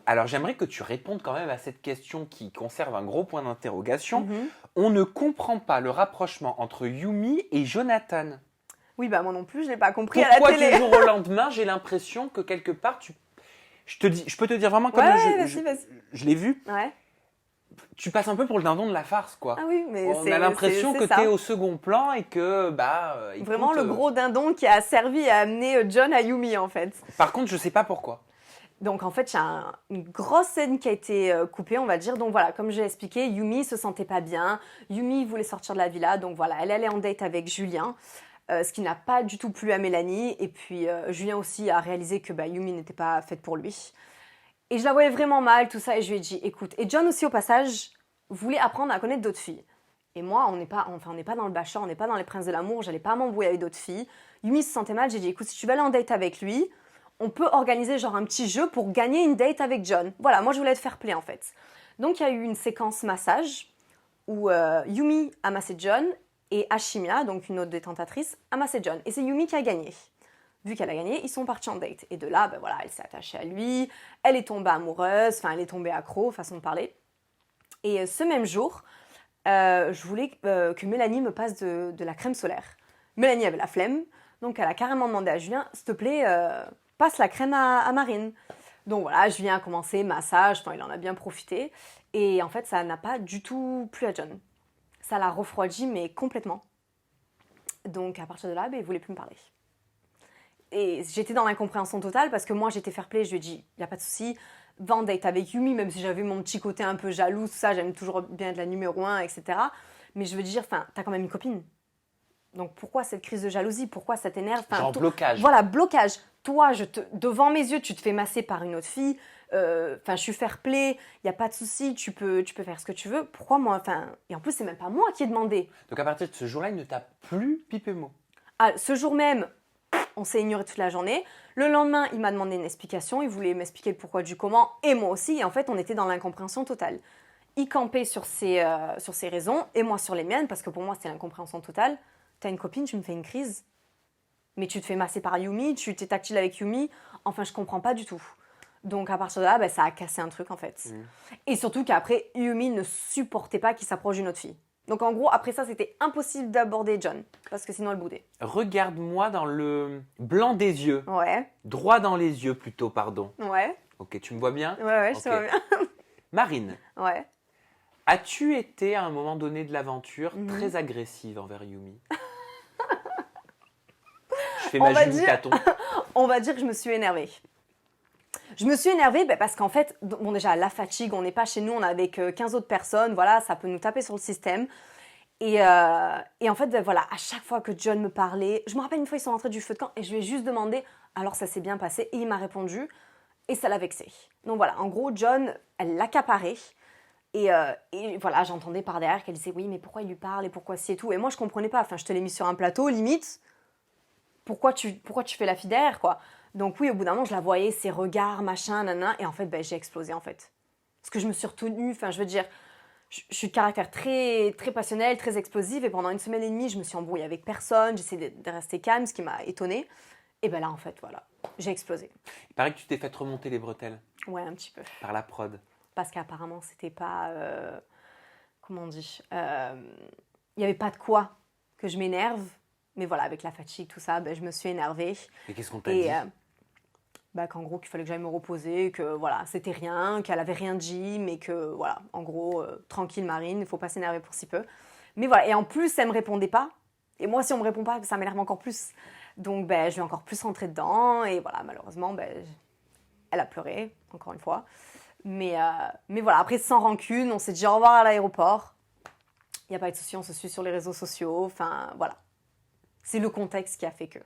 Alors, j'aimerais que tu répondes quand même à cette question qui conserve un gros point d'interrogation. Mhm. On ne comprend pas le rapprochement entre Yumi et Jonathan. Oui, bah moi non plus, je l'ai pas compris à la Pourquoi télé. du jour au lendemain, j'ai l'impression que quelque part, je peux te dire vraiment comme Vas-y. je l'ai vu, Ouais. tu passes un peu pour le dindon de la farce, quoi. Ah oui, mais On a l'impression que c'est ça. tu es au second plan et que, Vraiment écoute, le gros dindon qui a servi à amener John à Yumi, en fait. Par contre, je sais pas pourquoi. Donc en fait, il y a une grosse scène qui a été coupée, on va dire. Donc voilà, comme j'ai expliqué, Yumi se sentait pas bien. Yumi voulait sortir de la villa, donc voilà, elle allait en date avec Julien, ce qui n'a pas du tout plu à Mélanie. Et puis Julien aussi a réalisé que Yumi n'était pas faite pour lui. Et je la voyais vraiment mal, tout ça, et je lui ai dit, écoute. Et John aussi, au passage, voulait apprendre à connaître d'autres filles. Et moi, on n'est pas dans le Bachelor, on n'est pas dans les Princes de l'amour, j'allais pas m'embrouiller avec d'autres filles. Yumi se sentait mal, j'ai dit, écoute, si tu veux aller en date avec lui, on peut organiser genre un petit jeu pour gagner une date avec John. Voilà, moi je voulais être fair play en fait. Donc il y a eu une séquence massage où Yumi a massé John et Ashimia, donc une autre détentatrice, a massé John. Et c'est Yumi qui a gagné. Vu qu'elle a gagné, ils sont partis en date. Et de là, voilà, elle s'est attachée à lui, elle est tombée amoureuse, enfin elle est tombée accro, façon de parler. Et ce même jour, je voulais que Mélanie me passe de la crème solaire. Mélanie avait la flemme, donc elle a carrément demandé à Julien, s'il te plaît, passe la crème à Marine. Donc voilà, Julien a commencé, massage, il en a bien profité. Et en fait, ça n'a pas du tout plu à John. Ça l'a refroidi, mais complètement. Donc à partir de là, il ne voulait plus me parler. Et j'étais dans l'incompréhension totale parce que moi, j'étais fair play, je lui ai dit, il n'y a pas de souci, va en date avec Yumi, même si j'avais mon petit côté un peu jaloux, tout ça, j'aime toujours bien être la numéro 1, etc. Mais je veux dire, t'as quand même une copine. Donc pourquoi cette crise de jalousie? Pourquoi ça t'énerve? Genre blocage. Voilà, blocage. Toi, devant mes yeux, tu te fais masser par une autre fille. Je suis fair play, il n'y a pas de souci, tu peux faire ce que tu veux. Pourquoi moi? Et en plus, c'est même pas moi qui ai demandé. Donc à partir de ce jour-là, il ne t'a plus pipé mot. Ah, ce jour même, on s'est ignoré toute la journée. Le lendemain, il m'a demandé une explication. Il voulait m'expliquer le pourquoi du comment, et moi aussi. Et en fait, on était dans l'incompréhension totale. Il campait sur ses raisons, et moi sur les miennes, parce que pour moi, c'était l'incompréhension totale. T'as une copine, tu me fais une crise. Mais tu te fais masser par Yumi, tu t'es tactile avec Yumi. Enfin, je comprends pas du tout. Donc, à partir de là, ça a cassé un truc, en fait. Et surtout qu'après, Yumi ne supportait pas qu'il s'approche d'une autre fille. Donc, en gros, après ça, c'était impossible d'aborder John. Parce que sinon, elle boudait. Regarde-moi dans le blanc des yeux. Ouais. Droit dans les yeux, plutôt, pardon. Ouais. Ok, tu me vois bien? Ouais, je te vois bien. Marine. Ouais. As-tu été, à un moment donné de l'aventure, très agressive envers Yumi? Je fais ma Julie Taton. On va dire que je me suis énervée. Je me suis énervée parce qu'en fait, bon déjà, la fatigue, on n'est pas chez nous, on est avec 15 autres personnes, voilà, ça peut nous taper sur le système. Et en fait, voilà, à chaque fois que John me parlait, je me rappelle une fois, ils sont rentrés du feu de camp et je lui ai juste demandé, alors ça s'est bien passé? Et il m'a répondu, et ça l'a vexé. Donc voilà, en gros, John, elle l'accaparait. Et voilà, j'entendais par derrière qu'elle disait, oui, mais pourquoi il lui parle et pourquoi ci et tout. Et moi, je comprenais pas, je te l'ai mis sur un plateau, limite, pourquoi tu fais la fille derrière, quoi. Donc oui, au bout d'un moment, je la voyais, ses regards, machin, nanana, et en fait, j'ai explosé, en fait. Parce que je me suis retenue, je veux dire, je suis de caractère très, très passionnel, très explosif, et pendant 1 semaine et demie, je me suis embrouillée avec personne, j'essayais de rester calme, ce qui m'a étonnée. Et là, en fait, voilà, j'ai explosé. Il paraît que tu t'es fait remonter les bretelles. Ouais, un petit peu. Par la prod. Parce qu'apparemment, c'était pas... comment on dit il n'y avait pas de quoi que je m'énerve. Mais voilà, avec la fatigue, tout ça, je me suis énervée. Et qu'est-ce qu'on t'a dit? Qu'en gros, qu'il fallait que j'aille me reposer, que voilà, c'était rien, qu'elle avait rien dit, mais que voilà, en gros, tranquille Marine, il ne faut pas s'énerver pour si peu. Mais voilà, et en plus, elle ne me répondait pas. Et moi, si on ne me répond pas, ça m'énerve encore plus. Donc, je vais encore plus rentrer dedans. Et voilà, malheureusement, elle a pleuré, encore une fois. Mais voilà, après, sans rancune, on s'est dit au revoir à l'aéroport. Il n'y a pas de souci, on se suit sur les réseaux sociaux. Enfin, voilà. C'est le contexte qui a fait que.